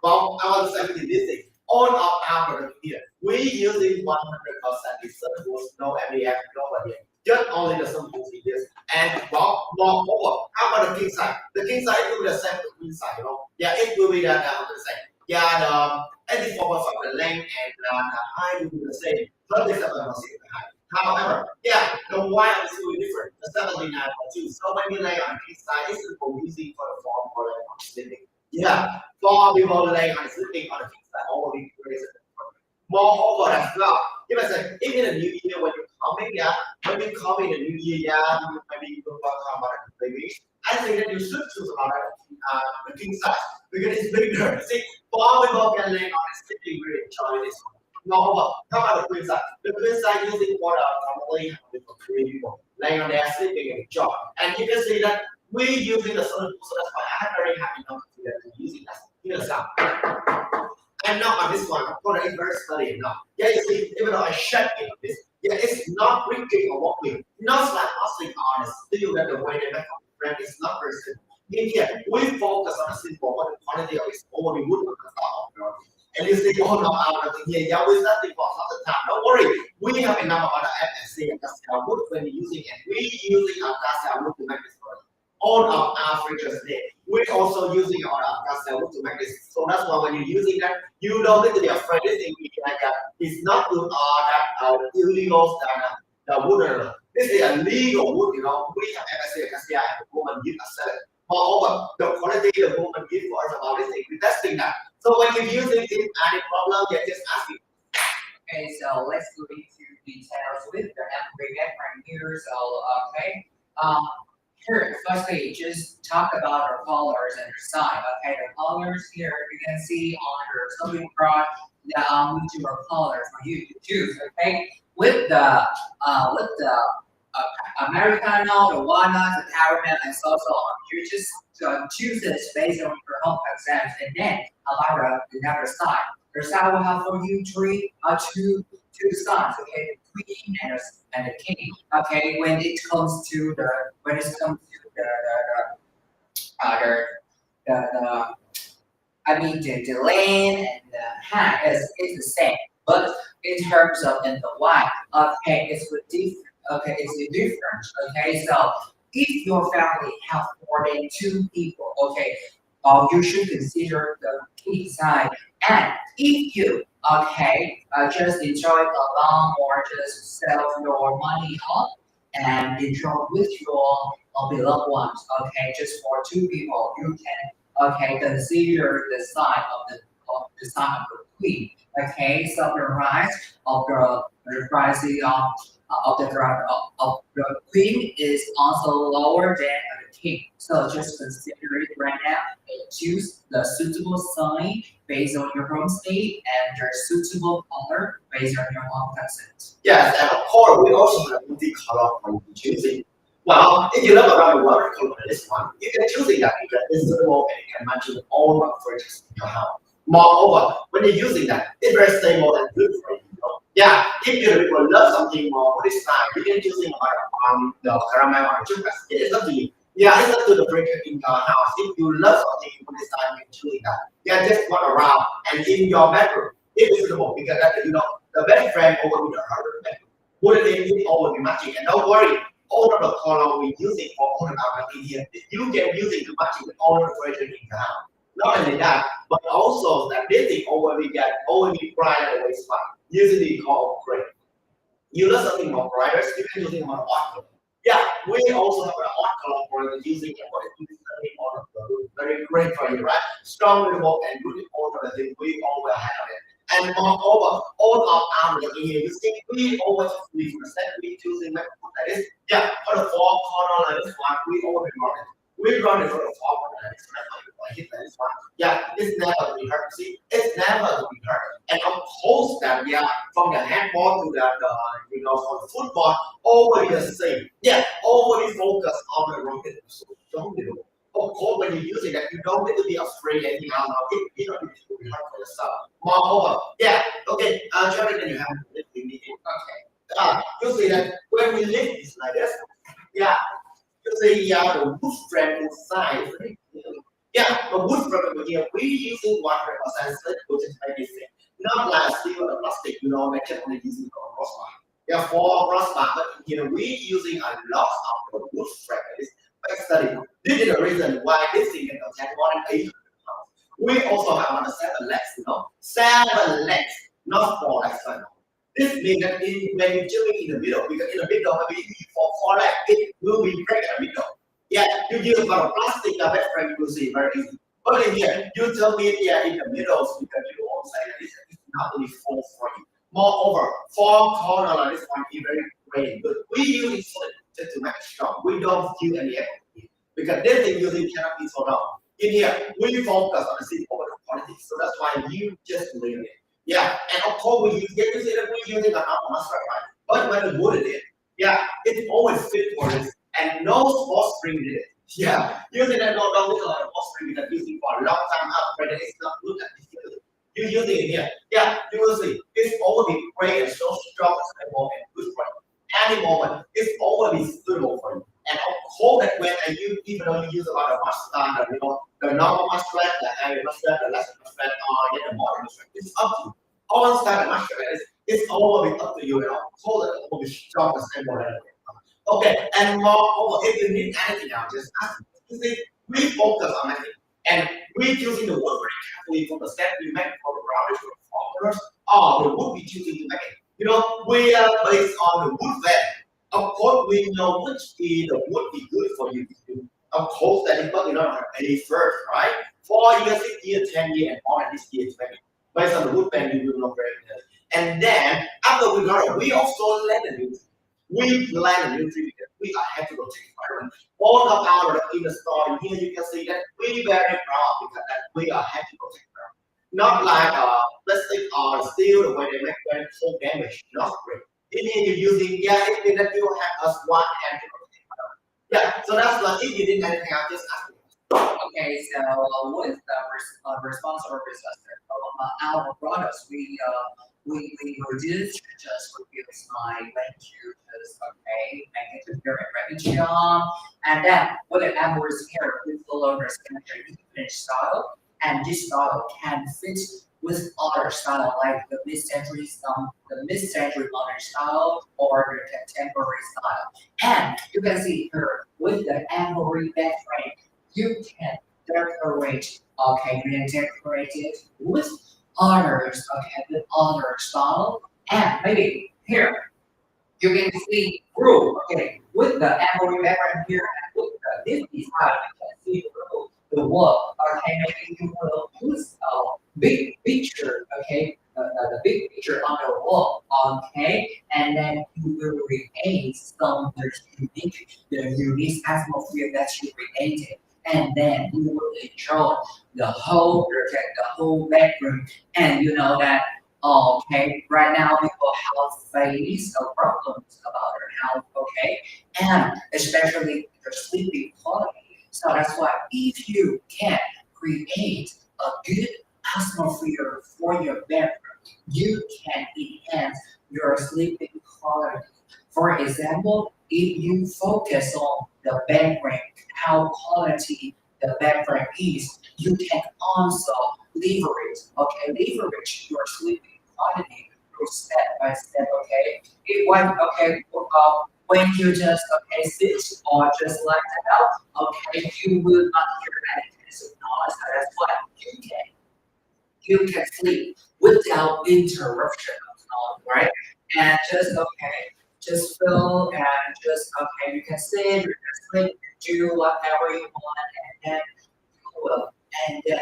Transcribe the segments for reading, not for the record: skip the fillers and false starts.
Well, I want to say this thing. All of our product here, we using 100% recyclable, no MDF, no idea. Just only the simple this. And well, moreover, how about the king side? The king side will be the same the queen side, Yeah, it will be that how to say. Yeah, the 84% of the length and the height will be the same. 37% of the height. However, yeah, the wire is really different. The 79.2. So when you lay on the king side, it's simple using for the form for the sleeping. Yeah, for people laying on sleeping on the king side, only raise it. Moreover as well, if I say, even in the new year when you come in, yeah, when you come in the new year, yeah, maybe you will come about the baby. I think that you should choose about the king size because it's bigger. See, four people can lay on a sleeping really enjoy this one. Moreover, how about the queen size? The queen size using water probably with three people laying on there sleeping and enjoy. And you can see that we're using the swimming pool, so that's why I'm very happy now to see that we're using that. Here's some. And now on this one, I'm going to invert study now. Yeah, you see, even though I shut in this, yeah, it's not breaking or wobbling. Not like muscling on it. Still that the way they make up the frame is not very simple. In here, we focus on the simple, what the quantity of is over the wood on the top of the and you see all of our here, yeah, we're starting for some time. Don't worry, we have enough of the FSC and ACACIA wood when you're using it. We're using ACACIA wood to make this product. All of our features there. We're also using our ACACIA wood to make this. So that's why when you're using that, you don't need to be afraid. This thing like it's not good that illegal the wood. This is a legal wood, We have ACACIA and the woman give us it. Moreover, the quality the woman give for us about this thing, we're testing that. So when you're using it, any problem, you just ask it. Okay, so let's go into details with the aggregate right here. So, okay. Here, firstly, just talk about our colors and their sign. Okay, the colors here you can see on your sewing rod, which are colors for you to choose. Okay, with the Americano, the walnut, the caramel, and so on. You just choose this based on your own preference, and then allow the other side. The side will have for you two sides. Okay, the queen and the king. Okay, when it comes to the the lane and the hand is the same, but in terms of in the white, okay, it's with different. Okay, it's a difference. Okay, so if your family have more than two people, okay, you should consider the king side. And if you just enjoy alone or just save your money up and enjoy with your beloved ones, okay, just for two people, you can consider the side of the queen. Okay, so the price of the price of the queen is also lower than the king. So just consider it right now and choose the suitable sign based on your home state and the suitable color based on your home consent. Yes, and of course, we also have multi-color when you choosing. Well, if you look around the world, color this one, you can choose it that because it's suitable and you can match with all the fridges in your house. Moreover, when you're using that, it's very stable and good for you. Yeah, if you will love something more for this time, you can choosing the caramel or chocolate. It's up to you. Yeah, it's up to the fridge in your house. If you love something for this time, you can choose that. Yeah, just walk around and in your bedroom, if it's suitable, because that the bed frame over with the other bedroom. Wouldn't it all be matching? And don't worry, all of the color we using for all of our ingredients, you can use it to match with all of the fridge in the house. Not only that, but also that this thing already bright and always fun. Usually called gray. You learn something more brighter, you can use it on odd color. Yeah, we also have an odd color for using it for the on the very great for you, right? Strong renewable and good all of the things we always have it. And moreover, all of our here, you see, we always we choosing like this. Yeah, for the four corner like this one, we always run it. We run it for the four corner like this one. Hit this one. Yeah, it's never to be hurt. See, it's never to be hurt. And of course that from the handball to from the football, always the same. Yeah, always focus on the rocket. So don't do it. Of course, when you're using that, you don't need to be afraid anything else. You don't need to be hurt for yourself. Moreover, yeah, okay, Jerry, then you have to lift okay. You see that when we lift this like this, yeah, you see the wood frame inside. Yeah, the wood frame over here, we using 100% slip, which is magnificent. Not like steel or plastic, they can only use it for crossbar. Yeah, for crossbar, but here we using a lot of the wood frame. Back study. This is the reason why this thing can contain more than 800 pounds. We also have another 7 legs, 7 legs, not 4 legs. This means that when you jump in the middle, because in the middle, maybe for 4 legs, it will be break in the middle. Yeah, you use about a plastic bed frame, you will see very easy. But in here, you tell me in the middle, because you all say that this is not only for you. Moreover, 4 corner like this one is very good. We use it just to make it strong. We don't use any effort here because this thing usually cannot be so long. In here, we focus on the simple quality, so that's why you just leave it. Yeah, and of course we use you see that we're using a normal mustard, right? But when we wood it, yeah, it's always fit for this, and no sports spring did it. Yeah, using that don't look like a sports spring because using for a long time after it's not good at this. You use it here. Yeah, you will see. It's always great and so strong and more and good for you. Any moment, it's always suitable for you. And of course, that when even though you use a lot of mustard, the normal mustard, the heavy mustard, the less mustard, or the modern mustard, it's up to you. All style of mustard it's always up to you. And of course, it will be strong and more. Okay, and moreover, if you need anything else, just ask me. You see, we focus on anything. And we're choosing the wood very carefully for the step we make for the brownish or formers, or the wood we choosing to make it. We are based on the wood value. Of course, we know which is the wood is good for you to do. Of course, that is what pay first, right? 4 years, 6 years, 10 years, and more than this year, 20. Based on the wood value, you will know very good. And then, after we got it, we also let the nutrient. We blend the nutrient because we are happy to take environment. All the power in the store, and here you can see that we very proud because that we are happy to take environment. Not like plastic or steel, the way they make very full damage, not great. In here you're using, it means that you have us one hand to protect environment. Yeah, so that's why if you need anything, I'll just ask you. Okay, so with the responsible business our products, we reduce just reduce my lecture, just make it a very rapid job, and then with the numbers here with the loader signature finish style, and this style can fit with other style like the mid-century modern style or the contemporary style. And you can see here with the embroidery bed frame, you can decorate, you can decorate it with others, with other style, and maybe here you can see through, with the embroidery background here and with the Disney style, you can see through the wall, maybe you will use a big picture, the big picture on the wall, and then you will create some unique atmosphere that you created, and then you will enjoy the whole bedroom, and you know that. Right now people have faced problems about their health, and especially the sleeping quality. So that's why if you can create a good atmosphere for your bedroom, you can enhance your sleeping quality. For example, if you focus on the bedroom, how quality the bedroom is, you can also leverage your sleeping quality through step by step. When you just sit or just lie down, you will not hear any kind of noise. So that's why you can sleep without interruption of noise, right? And just feel and just you can sit, you can sleep, do whatever you want, and then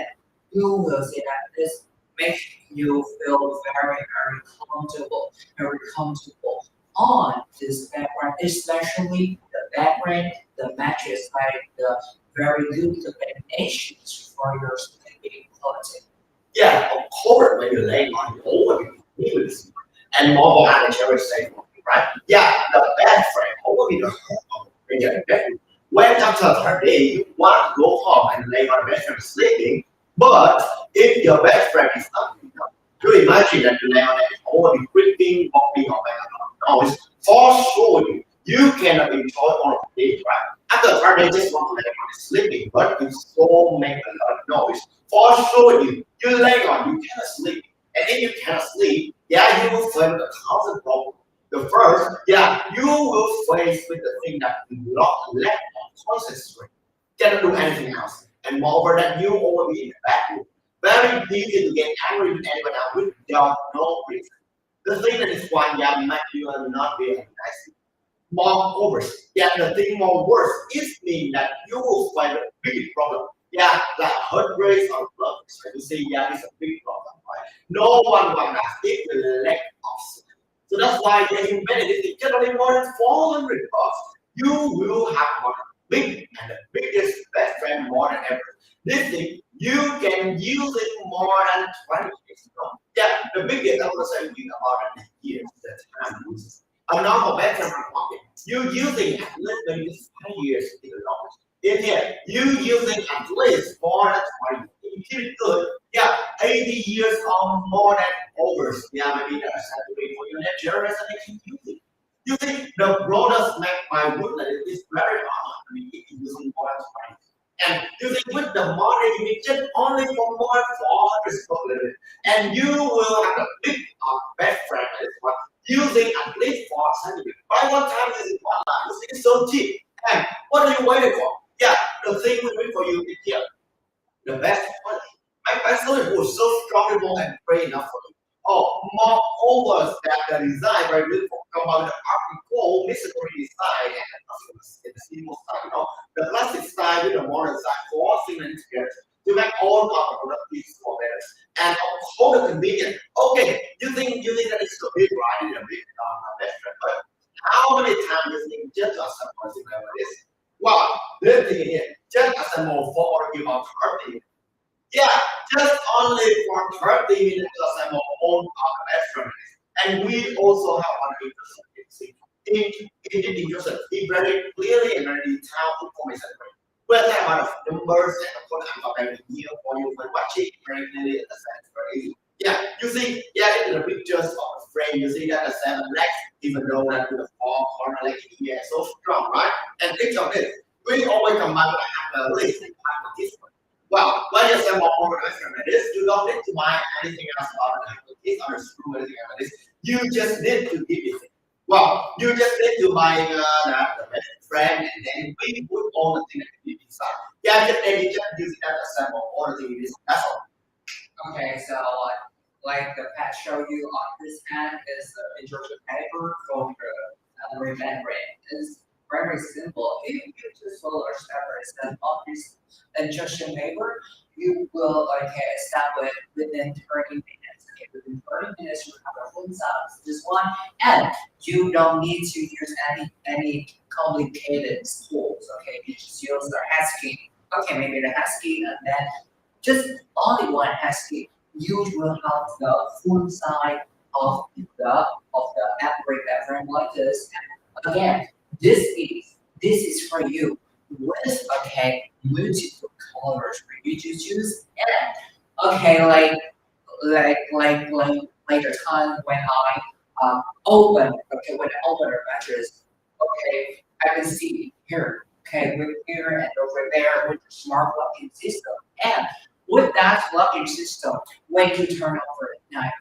you will see that this makes you feel very comfortable on this background, especially the background, the mattress, like the very good combinations for your sleeping quality. Yeah, of course, when you're laying on your own, and more planetary safe, right? Yeah, the bed frame, only the home when you're in bed. When after 30 you want to go home and lay on the bed frame sleeping, but if your bed frame is not enough, you imagine that you lay on it, all the creaking, popping, or noise, for sure you cannot enjoy all of this, right? After 30 just want to lay on it sleeping, but you still make a lot knowledge. For sure, you lay on, you cannot sleep. And if you cannot sleep, yeah, you will face with a thousand problems. The first, yeah, you will face with the thing that you lack of concentration. Cannot do anything else. And moreover, that you will be in the bad mood. Very easy to get angry with anyone else without no reason. The thing that is why yeah, make you are not very nice. Moreover, yeah, the thing more worse is mean that you will find a big problem. Yeah, like heart rate or blood pressure. You see, yeah, it's a big problem, right? No one wants that if the lack of sleep. So that's why they invented it. Generally more than 400 bucks. You will have one big and the biggest best friend more than ever. This thing you can use it more than 20 years. Yeah, the biggest I would say we about a year the time uses. A normal best friend pocket. You using at least maybe 5 years in the longest. In here, you using at least more than 20. If you keep it good, yeah, 80 years or more than over. Yeah, maybe that's a for your next generation they can use it. You think the broadest map by woodland is very hard. I mean, if you using more than 20. And you think with the money you need just only for more than 400 square meter, and you will have a big best friend that is what using at least 4 centimeters. By one time using one line, you think it's so cheap. And what are you waiting for? Yeah, the thing we wait for you is here. The best quality. My personally was so strong and great enough for you. Oh, moreover, that the design very beautiful. Come about the article, mystery design, and the customers in the simple style. You know, the classic style with the modern style, forcing them together to make all our product pieces for better. And of course, the convenient. Okay, you think that it's so big, right? It's a big best friend, but how many times you think just as something like this? Well, this thing here, just as a more for about 30. Yeah, just only for 30 minutes as I'm on our restaurant. And we also have one interesting in user. He very clearly and very detailed information. Well, that amount of numbers and of course I'm very here for you when watching very clearly at the sense very easy. Yeah, you see, yeah, in the pictures of the frame, you see that the seven legs, even though that with the four corner leg here is so strong, right? And think of this, we always combine the legs and part of this one. Well, when you say more organization like this, you don't need to buy anything else about this or screw anything like this. You just need to give it. Well, you just need to buy the best friend and then we put all the things that you inside. Yeah, just then you just use it as a sample, all the things. That's all. Okay, so like the Pat showed you on this hand is the instruction paper from the remembering. It's very simple. If you just follow a step by step on this instruction paper, you will start with within 30 minutes. Okay, within 30 minutes you have a full size this one, and you don't need to use any complicated tools. Okay, you just use the ASCII. Okay, maybe the ASCII and then just only one ASCII. You will have the full size of the average reference like this. And again, this is for you with multiple colors for you to choose. And later time when I open when I open the mattress, I can see here, with here and over there with the smart locking system. And with that locking system, when you turn over at night,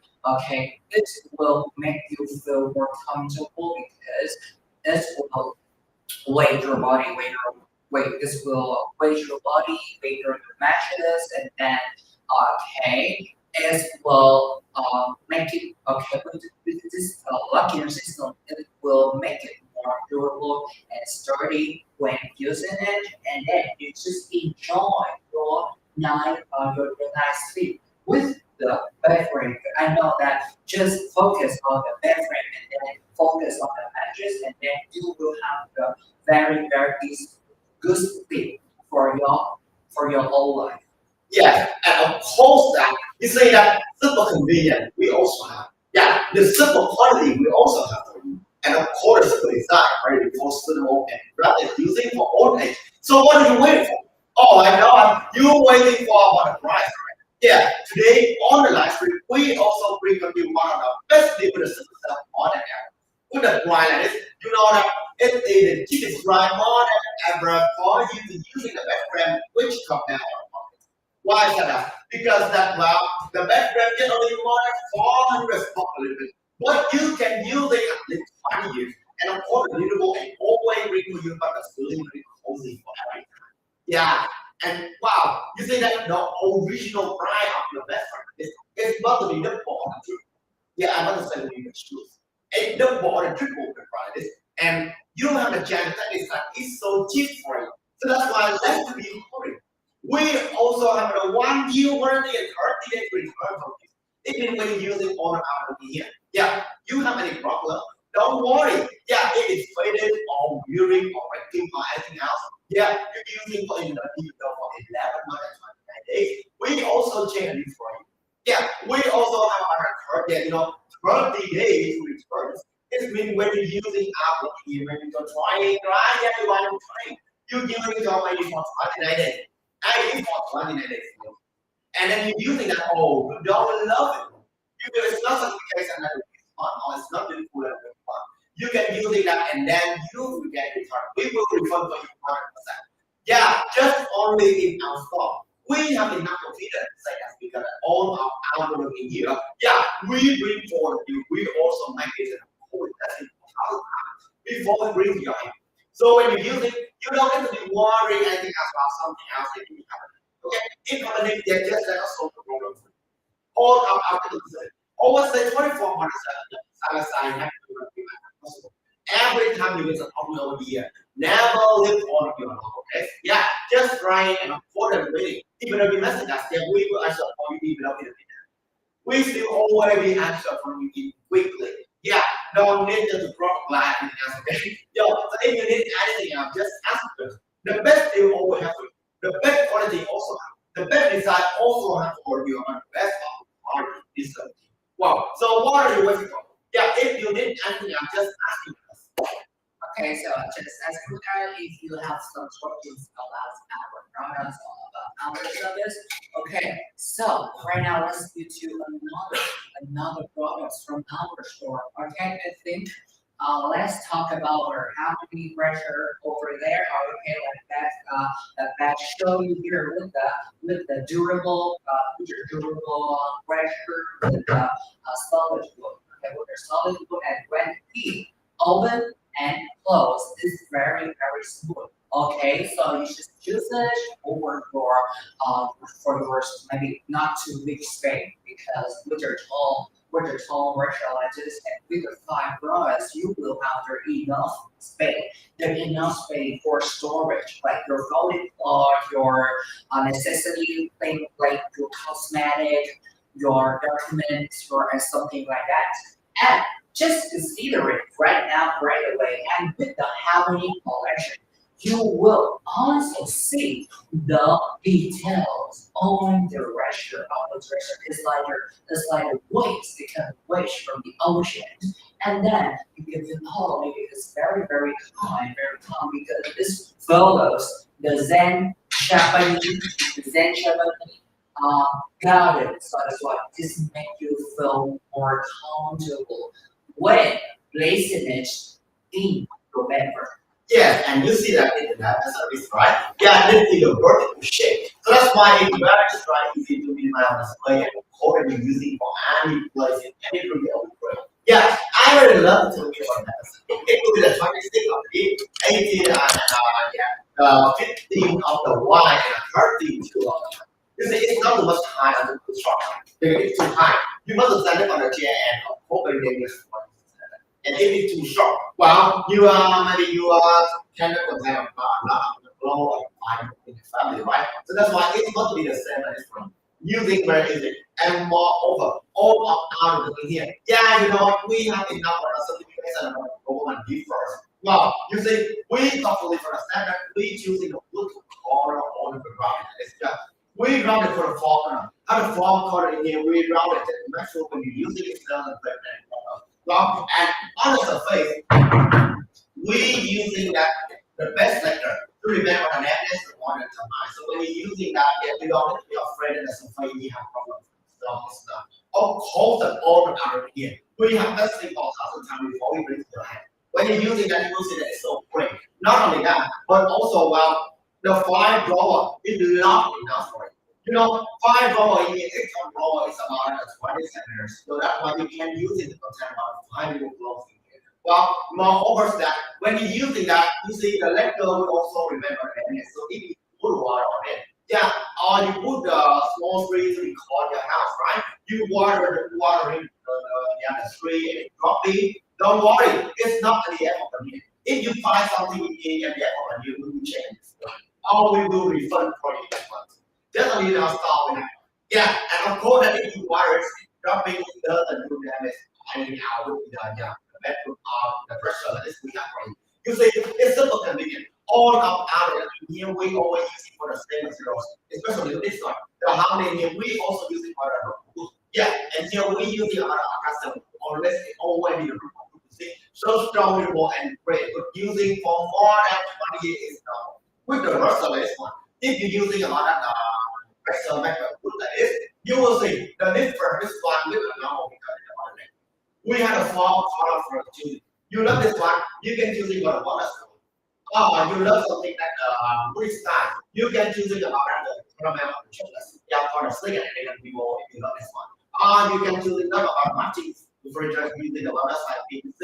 this will make you feel more comfortable because this will weight your body, this will weight your body, weight your mattress, and then it will make it with this locking system, it will make it more durable and sturdy when using it, and then you just enjoy your your nice sleep with the bed frame. I know that just focus on the bed frame and then focus on the mattress, and then you will have the very good sleep for your whole life. Yeah, and of course that you say that super convenient we also have. Yeah, the super quality we also have for you. And of course the super design, very suitable and rather using for old age. So what are you waiting for? Oh, I know you're waiting for about the price, right? Yeah, today on the live stream, we also bring you one of the best deal with the super stuff on the air. With the price like this, you know that it is the cheapest price more than ever for you to using the best brand which compare our market. Why is that? Because that well, the background generally more than 400 spots a little bit. But you can use it at least 20 years. And of course, the readable and always read to you, but it's really, really cozy for every time. Yeah. And wow, you say that the original bride of your best friend is not to be the ball. Yeah, I'm not saying you choose. It's the ball and triple the price. And you don't have a chance that is like it's so cheap for you. So that's why let's be hurry. We also have a 1 year warranty and 30 days return for this. Even when you're using all of our here. Yeah, you have any problem, don't worry. Yeah, it is faded or wearing or breaking or anything else. Yeah, you're using for in the digital for 11 months and 29 days. We also change it for you. Yeah, we also have our 30 days returns. It means when you're using Apple here, when you're trying, right? Yeah, you want to try. You're using your money for 29 days. I use for 29 days. And then you're using that, oh, you don't love it. You feel it's not certification that is fun, or it's not really cool and fun. You can use that and then you will get returned. We will refund for you 100%. Yeah, just only in our store. We have enough confidence to say that we got all our algorithm in here. Yeah, we bring forward you. We also make it a whole testing before we bring your hand. So when you use it, you don't have to be worried anything else about something else that you have. Okay, if on the next day, just let us solve the problem. All our algorithms, always say 24 months side by side have to be possible. Every time you use a problem over here, never live on your own. Okay? Yeah, just write and report and reading. Even though you message us, then we will answer for you even though we still always be answer from you quickly. Yeah, don't need to drop line and ask. Okay? Yo, so if you need anything else, just ask us. The best deal always have to. The best quality also have. The best design also have for you on the best of design. Wow. So what are you waiting for? Yeah, if you need anything else, just ask us. Okay, so just as quickly, if you have some questions about our products or about our service, okay. So right now, let's go to another products from our store. Okay, I think let's talk about our harmony pressure over there. Okay, like that show you here with the durable pressure with the solid wood. Okay, with the solid wood and when heat open and close is very very smooth. Okay, so you should use it over for your maybe not too big space because with your tall ratio like this and with the five bras, you will have enough space. There's enough space for storage, like your folding cloth, your necessity thing like your cosmetic, your documents, or something like that. And just consider it right now, right away, and with the Harmony collection, you will also see the details on the register of the treasure. It's like a waves, it can waves from the ocean. And then you can feel, oh, maybe it's very calm because this follows the Japanese garden. So that's why this make you feel more comfortable when placing it in November. Yes, and you see that in the data service, right? Yeah, this is a vertical shape. So that's why it's very try easy to minimize the display and code you're using for any place in any room of the brain. Yeah, I really love to talk about that. It could be the 26 of the 18 and 15 of the Y and 32 of the. You see, it's not too much high on the construction. If it's too high, you must stand up on the chair and open the dangerous one. And if it's too short, well, maybe you cannot have not the flow of time in the family, right? So that's why it's not to be the same as from using very easy. And moreover, all of our doing here. Yeah, you know what? We have enough for a certification of government differs. Well, you see, we totally for the standard, we choosing the blue color on the ground. It's just we round it for the corner. How the form color in here, we round it to make sure when you're using it, it's not a well, and on the surface, we using that the best vector to remember the netness and one at a time. So when you're using that, you don't have to be afraid that the surface you have problems. So it's not. Of course, the all out here. We have this thing called 1,000 times before we bring it to your hand. When you're using that, you will see that it's so great. Not only that, but also well, the 5 drawer is not enough for it. You know, 5 roll in 8 roll is about 20 centimeters. So that's why you can use it to contain about 5 rows in here. Well, moreover that when you're using that, you see the lecture will also remember it. So if you put water on it, yeah, or you put the small tree to record your house, right? You watering the tree and it dropping. Don't worry, it's not at the end of the year. If you find something in the end of the year, we will change it. Or we will refund for you next month. Just only now start with that. Yeah, and of course that if you wire it, dropping it doesn't do damage. I mean, I would be the bedroom of the pressure that is we have for you. You see, it's super convenient. All of our here we always use it for the same materials, especially this one. The harmony here we also use it for the roof. Yeah, and here we use it on our custom. Always always be the roof. See, so strong, durable, and great. But using for more than 20 years is now. With the merciless one, if you're using a lot of pressure method like this, you will see the difference this one with the normal because we had a small color for choosing. You love this one, you can choose it for the bonus. You love something like wood style, you can choose it about the caramel of the chocolate. Yeah, for the second and we will if you love this one. You can choose it about matching refrigerators using the bonus like PVC.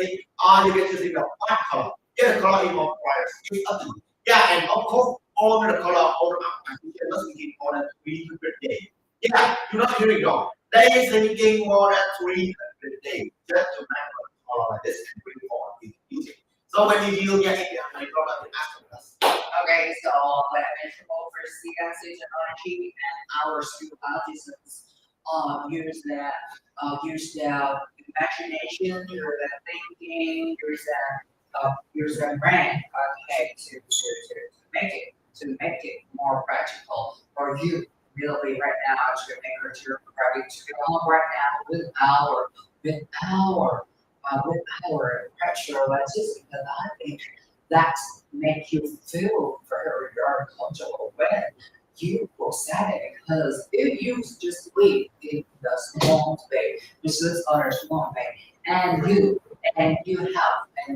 You can choose it the white color. Get a color in more price. It's up to you. Yeah, and of course, all the color, all the application must be more than 300 days. Yeah, you're not hearing wrong. They thinking more than 300 days just to make a color like this and bring forward with using. So when you get it, my problem is asking us. Okay, so when I mentioned over CNC technology and our students use that imagination, use that thinking, use that brain, okay, to make it more practical for you really right now to make your project to go on right now with our pressure like this because I think that make you feel very comfortable when you will set it because if you just live in the small space, this is other small space, and you have like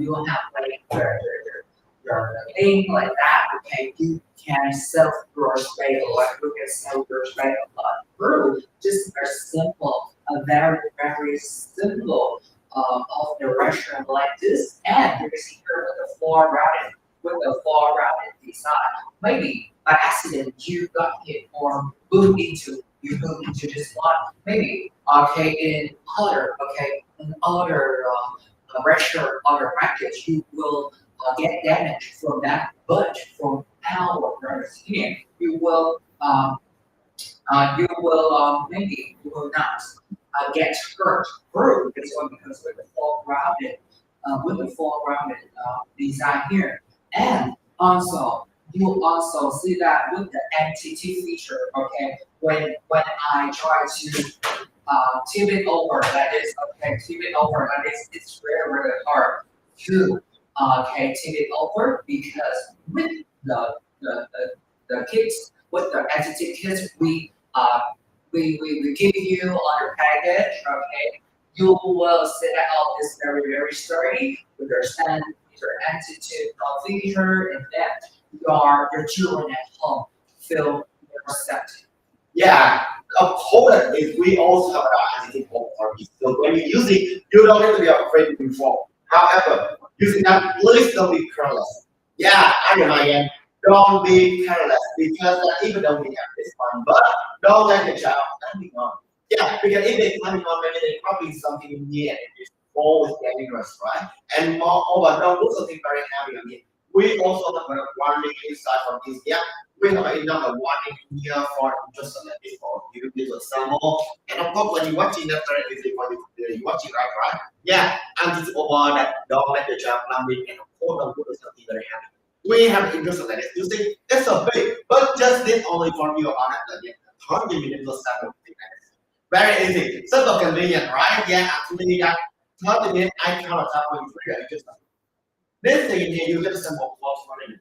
your thing like that, okay, you can self your space like you can self your space a lot through just a simple, a very simple of the restaurant like this, and you can see here with the floor routed design. Maybe by accident you got hit or moved into this one. Maybe okay in other restaurant, other markets you will get damage from that, but from our brothers here maybe you will not get hurt through this one because with the full rounded design here. And also, you also see that with the entity feature, okay, when I try to tip it over, it's really hard to tip it over because with the kits, with the entity kits, we give you on your package, okay, you will set up this very sturdy with your stand, your entity feature, and then your children at home feel more safe. Yeah, of course, if we also have an identity for you. So when you use it, you don't need to be afraid to fall. However, using that, please don't be careless. Yeah, I remind you, don't be careless because even though we have this one, but don't let the child climbing on. Yeah, because if they climbing on, maybe they probably something in here and it's always dangerous, right? And moreover, don't do something very heavy on it. We also have a warning inside from this. Yeah, we have another warning here for just like this for you to example. And of course, when you're watching that very easy for you to you're watching right? Yeah, and it's over that don't let the child climbing and of course don't do something very heavy. We have interested like this. You see, it's a big, but just this only for you on it. 30 minutes or something like this. Very easy, super convenient, right? Yeah, actually, that 30 minutes I cannot tell you really just this thing here, you just simple close running.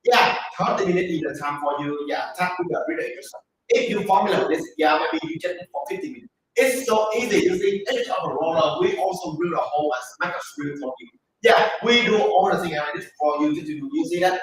Yeah, 30 minutes is the time for you. Yeah, time to get rid of yourself. If you formula this, yeah, maybe you just need for 50 minutes. It's so easy. You see, each of the roller, we also drill a hole and smack a screw for you. Yeah, we do all the things like this for you to do. You see that?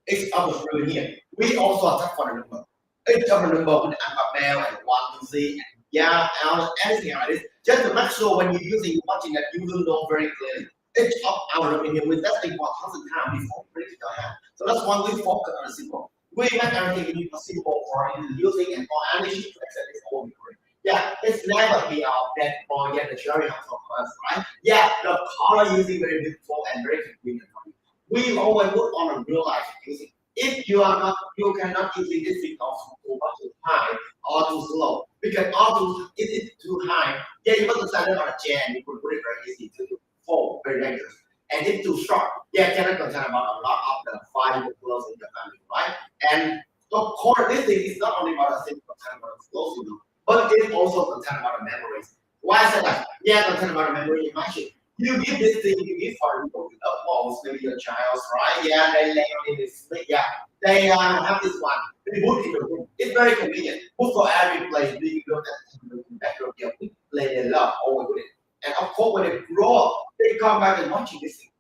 It's up the screw here. We also attack for the number. It's a number with alphabet and one, two, three, and yeah, and anything like this. Just to make sure when you're using watching that you will know very clearly. It's of our opinion with that thing for 1,000 times before we break it down. So that's why we focus on the simple. We make everything simple for using and for any issue to accept this whole degree. Yeah, it's never be out that or get the cherry on top of us, right? Yeah, the color using very beautiful and very convenient for you. We always put on a real life using. If you are not, you cannot using this thing of too high or too slow because all too it is too high. Yeah, you want to stand it on a chair and you could put it very easy to fall, very dangerous. And it's too short. Yeah, cannot concern about a lot of the five clothes in the family, right? And of course, this thing is not only about a thing concern about the clothes, but it's also concerned about the memories. Why is that? Yeah, concerned about the memory. Imagine you give this thing, you give for people with balls, maybe your child's right. Yeah, they lay on in this. Yeah, they have this one. They put in the room. It's very convenient. Put for every place. You go to the background here. We play their love over with it. And of course, when they grow up, they come back and watching this thing.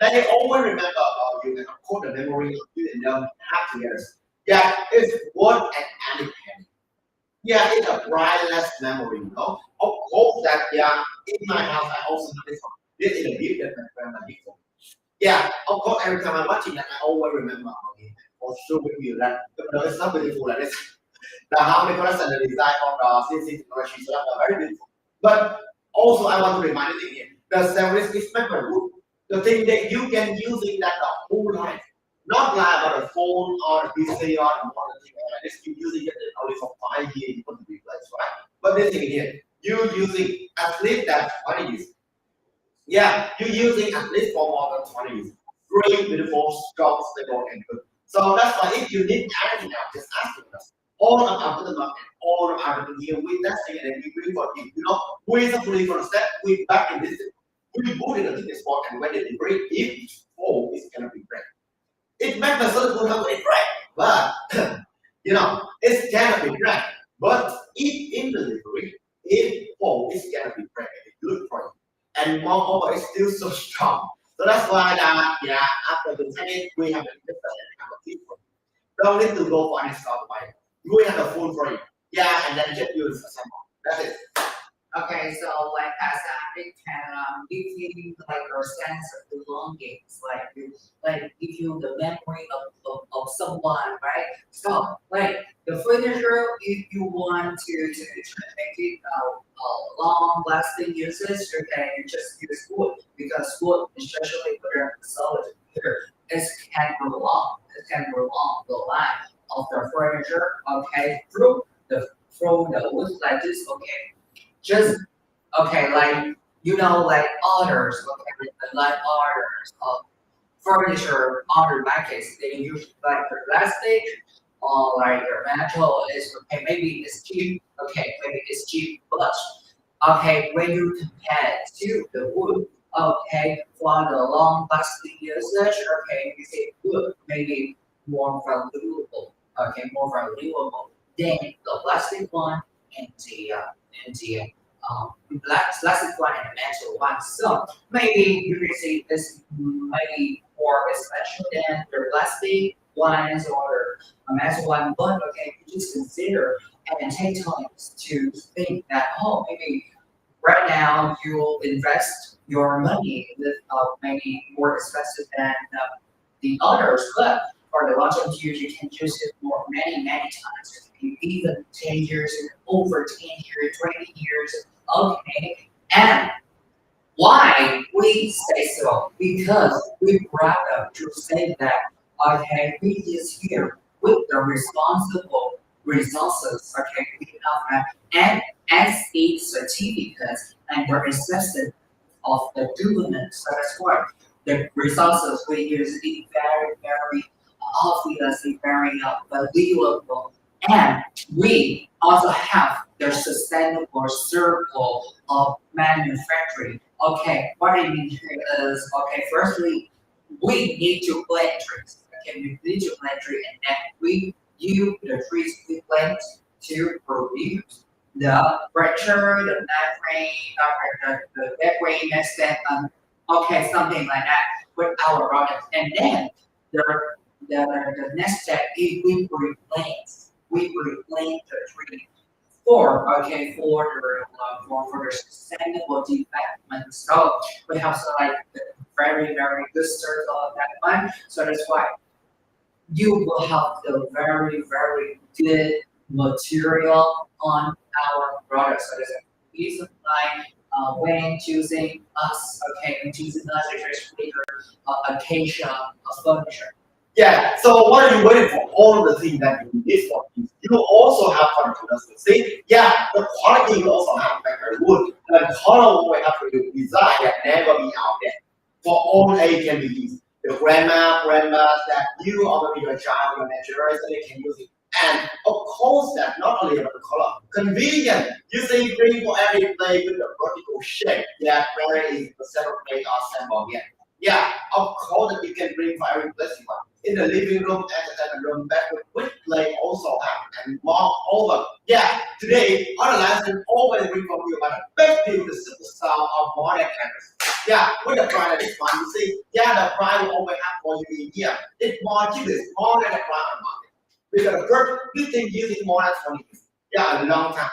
Yeah, they always remember about you. And of course, the memory of you and them have together. Yeah, it's one and any penny. Yeah, it's a priceless memory, you know. Of course, that yeah, in my house I also have this one. This is a gift that my grandma did for me. Yeah, of course, every time I'm watching that, I always remember about it. For sure with you that it's not beautiful like this. The how many colors and the design of the CNC technology so are very beautiful. But also, I want to remind you again, the service is memorable. The thing that you can use it that the whole life. Not like about a phone or a PC or a modern thing like this. You using it only for 5 years, you want to replace, right? But this thing here, you using at least that 20 years. Yeah, you using at least for more than 20 years. Great, beautiful, strong, stable, and good. So that's why if you need anything else, just ask us. All of our the market, all of our here with that thing and we bring for you. You know, we simply for a step, we back in this. We put it into this spot and when it break, if it's full, it's gonna be break. It makes the certain have a break, but you know, it's gonna be break. But if in delivery, if full, it's gonna be break. It's good for you and moreover, it's still so strong. So that's why that yeah, after the technique, we have a different kind of people. Don't need to go for any start by. We have a full frame. Yeah, and then just use a sample. That's it. Okay, so like as it can give you like your sense of belongings, like give you the memory of someone, right? So like the furniture, if you want to make it long lasting usage, okay, you just use wood because wood, especially for the solid here, it can prolong, the life of the furniture, okay, through the wood like this, okay. Just okay, like like others, okay, like others of furniture, other markets, they use like the plastic or like the metal is okay, maybe it's cheap, okay, maybe it's cheap, but okay, when you compare it to the wood, okay, for the long lasting usage, okay, you say wood maybe more valuable, okay, more valuable than the plastic one and the plastic one and the metal one. So maybe you can say this maybe more special than the plastic ones or a metal one, but okay, you just consider and take time to think that maybe right now you will invest your money with maybe more expensive than the others, but for the long term use, you can use it for many times. Even 10 years, over 10 years, 20 years, okay. And why we say so? Because we brought up to say that, okay, we is here with the responsible resources, okay, we have and SE certificates and the assessment of the government. So that's why the resources we use is very obviously very valuable. And we also have the sustainable circle of manufacturing. Okay, what I mean here is, okay, firstly, we need to plant trees. Okay, we need to plant trees, and then we use the trees we plant to produce the furniture, the membrane, next step, okay, something like that with our products. And then the next step is we replace. we reclaim the tree for the sustainable development. So we have so like the very good circle of that one. So that's why you will have the very good material on our product. So there's a reason why when choosing us, when choosing us, especially ACACIA furniture. Yeah, so what are you waiting for? All the things that you need for this. You also have confidence to see, yeah, the quality you also have very good. The color we have to do design that never be out there. For all age can be used. The grandmas that you or maybe your child, your next generation, they can use it. And of course, that not only about the color, convenient. You see, bring for every plate with the vertical shape. Yeah, where is the separate plate or symbol again. Yeah, of course, that you can bring for every place you want. In the living room, entertainment room, bedroom, which play also have. And moreover, yeah, today, other lesson always bring from you about the best view, the simple style of modern cameras. Yeah, with the price that is one, you see, yeah, the price will always have for you in here. It's more cheap, it's more than the price on the market. Because the first, you think using more than 20 years. Yeah, a long time.